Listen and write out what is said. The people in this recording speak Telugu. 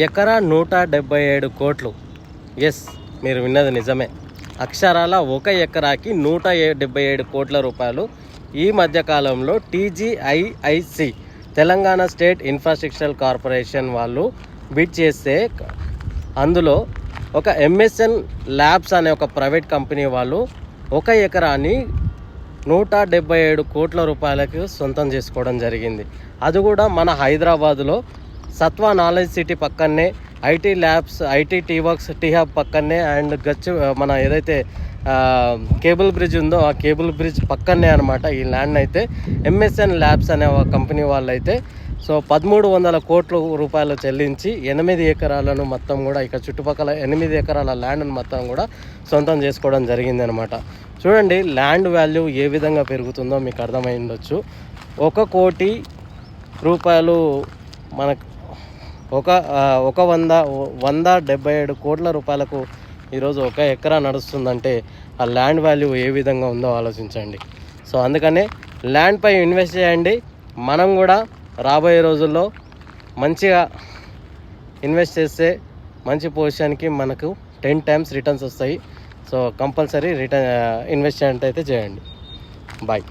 ఎకరా 177 కోట్లు. ఎస్, మీరు విన్నది నిజమే. అక్షరాల ఒక ఎకరాకి 177 కోట్ల రూపాయలు ఈ మధ్యకాలంలో TGIIC Telangana state infrastructure corporation వాళ్ళు బిడ్ చేస్తే, అందులో ఒక MSN ల్యాబ్స్ అనే ఒక ప్రైవేట్ కంపెనీ వాళ్ళు ఒక ఎకరాన్ని 177 కోట్ల రూపాయలకు సొంతం చేసుకోవడం జరిగింది. అది కూడా మన హైదరాబాదులో సత్వా నాలెడ్జ్ సిటీ పక్కనే, IT labs, IT T works, T hub పక్కనే, అండ్ మన ఏదైతే కేబుల్ బ్రిడ్జ్ ఉందో ఆ కేబుల్ బ్రిడ్జ్ పక్కనే అనమాట ఈ ల్యాండ్ అయితే MSN ల్యాబ్స్ అనే కంపెనీ వాళ్ళైతే 1300 కోట్ల రూపాయలు చెల్లించి 8 ఎకరాలను మొత్తం కూడా ఇక చుట్టుపక్కల 8 ఎకరాల ల్యాండ్ను మొత్తం కూడా సొంతం చేసుకోవడం జరిగింది అనమాట. చూడండి ల్యాండ్ వాల్యూ ఏ విధంగా పెరుగుతుందో మీకు అర్థమై ఉండొచ్చు. 1 కోటి రూపాయలు మనకు 177 కోట్ల రూపాయలకు ఈరోజు 1 ఎకరా నడుస్తుందంటే ఆ ల్యాండ్ వాల్యూ ఏ విధంగా ఉందో ఆలోచించండి. సో అందుకనే ల్యాండ్పై ఇన్వెస్ట్ చేయండి. మనం కూడా రాబోయే రోజుల్లో మంచిగా ఇన్వెస్ట్ చేస్తే మంచి పొజిషన్కి మనకు 10 times రిటర్న్స్ వస్తాయి. సో కంపల్సరీ ఇన్వెస్ట్మెంట్ అయితే చేయండి. బాయ్.